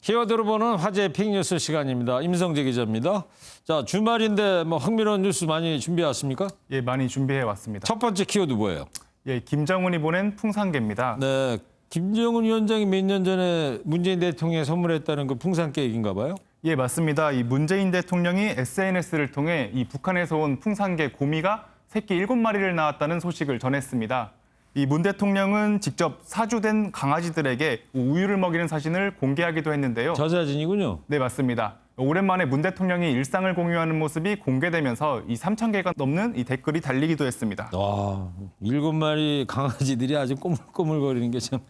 키워드로 보는 화제 픽뉴스 시간입니다. 임성재 기자입니다. 자, 주말인데 흥미로운 뉴스 많이 준비해왔습니까? 예, 많이 준비해 왔습니다. 첫 번째 키워드 뭐예요? 예, 김정은이 보낸 풍산개입니다. 네, 김정은 위원장이 몇 년 전에 문재인 대통령에 선물했다는 그 풍산 케이크인가 봐요? 예, 맞습니다. 이 문재인 대통령이 SNS를 통해 이 북한에서 온 풍산개 고미가 새끼 7마리를 낳았다는 소식을 전했습니다. 이 문 대통령은 직접 사주된 강아지들에게 우유를 먹이는 사진을 공개하기도 했는데요. 저 사진이군요. 네, 맞습니다. 오랜만에 문 대통령이 일상을 공유하는 모습이 공개되면서 이 3,000개가 넘는 이 댓글이 달리기도 했습니다. 와, 7마리 강아지들이 아주 꼬물꼬물거리는 게 참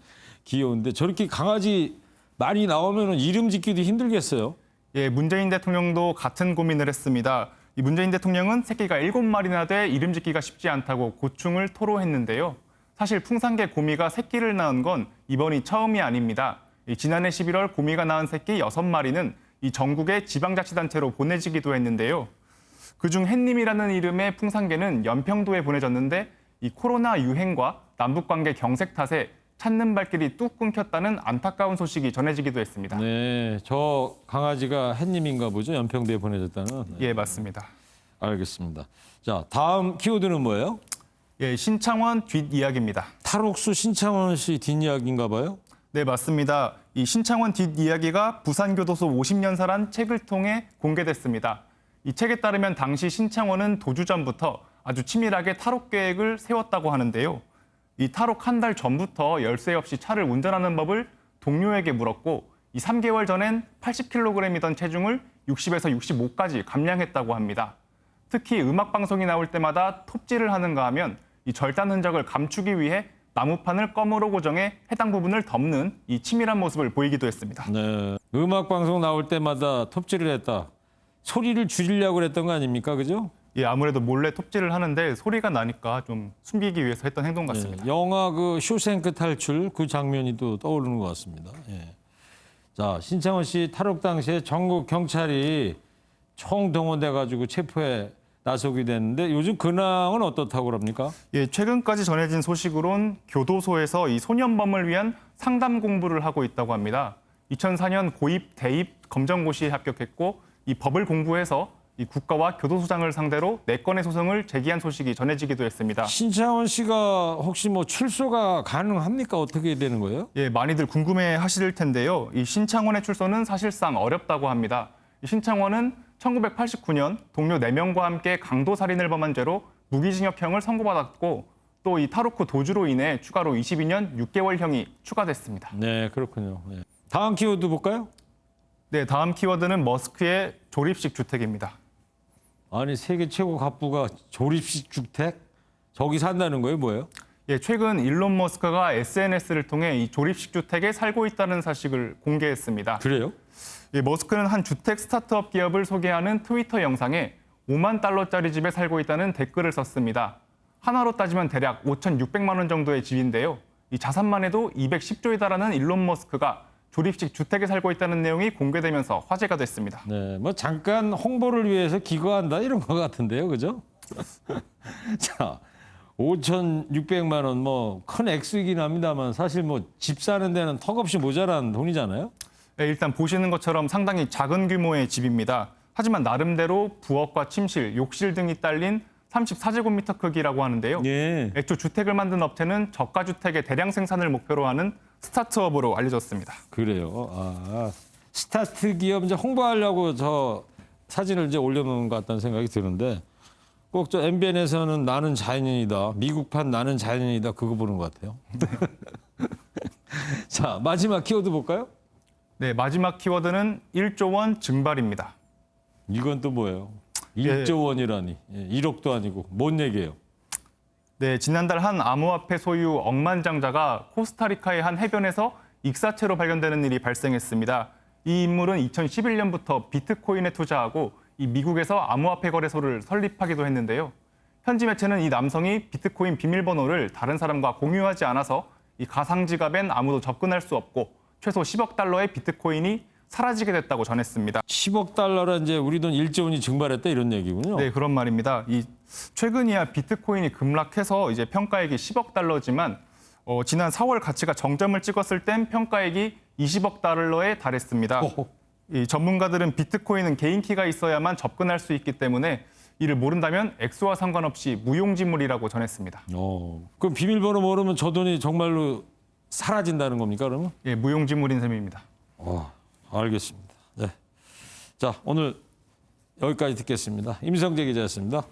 귀여운데 저렇게 강아지 많이 나오면 이름 짓기도 힘들겠어요. 예, 문재인 대통령도 같은 고민을 했습니다. 이 문재인 대통령은 새끼가 7마리나 돼 이름 짓기가 쉽지 않다고 고충을 토로했는데요. 사실 풍산개 고미가 새끼를 낳은 건 이번이 처음이 아닙니다. 지난해 11월 고미가 낳은 새끼 6마리는 이 전국의 지방자치단체로 보내지기도 했는데요. 그중 햇님이라는 이름의 풍산개는 연평도에 보내졌는데 이 코로나 유행과 남북관계 경색 탓에 찾는 발길이 뚝 끊겼다는 안타까운 소식이 전해지기도 했습니다. 네, 저 강아지가 햇님인가 보죠? 연평도에 보내졌다는. 네. 예, 맞습니다. 알겠습니다. 자, 다음 키워드는 뭐예요? 예, 신창원 뒷이야기입니다. 탈옥수 신창원 씨 뒷이야기인가 봐요? 네, 맞습니다. 이 신창원 뒷이야기가 부산교도소 50년사란 책을 통해 공개됐습니다. 이 책에 따르면 당시 신창원은 도주 전부터 아주 치밀하게 탈옥 계획을 세웠다고 하는데요. 이 탈옥 한 달 전부터 열쇠 없이 차를 운전하는 법을 동료에게 물었고 이 3개월 전엔 80kg이던 체중을 60에서 65까지 감량했다고 합니다. 특히 음악방송이 나올 때마다 톱질을 하는가 하면 이 절단 흔적을 감추기 위해 나무판을 껌으로 고정해 해당 부분을 덮는 이 치밀한 모습을 보이기도 했습니다. 네, 음악방송 나올 때마다 톱질을 했다. 소리를 줄이려고 그랬던 거 아닙니까? 그죠? 예, 아무래도 몰래 톱질을 하는데 소리가 나니까 좀 숨기기 위해서 했던 행동 같습니다. 네, 영화 그 쇼생크 탈출 그 장면이 또 떠오르는 것 같습니다. 예. 자, 신창원 씨 탈옥 당시에 전국 경찰이 총동원돼가지고 체포에 나서게 됐는데 요즘 근황은 어떻다고 그럽니까? 예, 최근까지 전해진 소식으론 교도소에서 이 소년범을 위한 상담 공부를 하고 있다고 합니다. 2004년 고입, 대입 검정고시에 합격했고 이 법을 공부해서 이 국가와 교도소장을 상대로 4건의 소송을 제기한 소식이 전해지기도 했습니다. 신창원 씨가 혹시 출소가 가능합니까? 어떻게 되는 거예요? 예, 많이들 궁금해하실 텐데요. 이 신창원의 출소는 사실상 어렵다고 합니다. 이 신창원은 1989년 동료 4명과 함께 강도살인을 범한 죄로 무기징역형을 선고받았고 또 이 탈옥 후 도주로 인해 추가로 22년 6개월형이 추가됐습니다. 네, 그렇군요. 예. 다음 키워드 볼까요? 네, 다음 키워드는 머스크의 조립식 주택입니다. 아니, 세계 최고 갑부가 조립식 주택? 저기 산다는 거예요, 뭐예요? 예, 최근 일론 머스크가 SNS를 통해 이 조립식 주택에 살고 있다는 사실을 공개했습니다. 그래요? 예, 머스크는 한 주택 스타트업 기업을 소개하는 트위터 영상에 5만 달러짜리 집에 살고 있다는 댓글을 썼습니다. 하나로 따지면 대략 5,600만 원 정도의 집인데요. 이 자산만 해도 210조에 달하는 일론 머스크가 조립식 주택에 살고 있다는 내용이 공개되면서 화제가 됐습니다. 네, 잠깐 홍보를 위해서 기거한다 이런 것 같은데요, 그죠? 자, 5,600만 원, 큰 액수이긴 합니다만 사실 집 사는 데는 턱없이 모자란 돈이잖아요. 네, 일단 보시는 것처럼 상당히 작은 규모의 집입니다. 하지만 나름대로 부엌과 침실, 욕실 등이 딸린 34제곱미터 크기라고 하는데요. 예. 애초 주택을 만든 업체는 저가 주택의 대량 생산을 목표로 하는 스타트업으로 알려졌습니다. 그래요. 아, 스타트 기업 이제 홍보하려고 저 사진을 이제 올려놓은 것 같다는 생각이 드는데 꼭 저 MBN에서는 나는 자연인이다, 미국판 나는 자연인이다 그거 보는 것 같아요. 자, 마지막 키워드 볼까요? 네, 마지막 키워드는 1조 원 증발입니다. 이건 또 뭐예요? 1조 원이라니. 1억도 아니고 뭔 얘기예요? 네, 지난달 한 암호화폐 소유 억만장자가 코스타리카의 한 해변에서 익사체로 발견되는 일이 발생했습니다. 이 인물은 2011년부터 비트코인에 투자하고 이 미국에서 암호화폐 거래소를 설립하기도 했는데요. 현지 매체는 이 남성이 비트코인 비밀번호를 다른 사람과 공유하지 않아서 이 가상 지갑엔 아무도 접근할 수 없고 최소 10억 달러의 비트코인이 사라지게 됐다고 전했습니다. 10억 달러라 이제 우리 돈 1조 원이 증발했다 이런 얘기군요. 네, 그런 말입니다. 최근이야 비트코인이 급락해서 이제 평가액이 10억 달러지만 지난 4월 가치가 정점을 찍었을 땐 평가액이 20억 달러에 달했습니다. 호호. 이 전문가들은 비트코인은 개인 키가 있어야만 접근할 수 있기 때문에 이를 모른다면 액수와 상관없이 무용지물이라고 전했습니다. 그럼 비밀번호 모르면 저 돈이 정말로 사라진다는 겁니까, 그러면? 예, 무용지물인 셈입니다. 알겠습니다. 네. 자, 오늘 여기까지 듣겠습니다. 임성재 기자였습니다.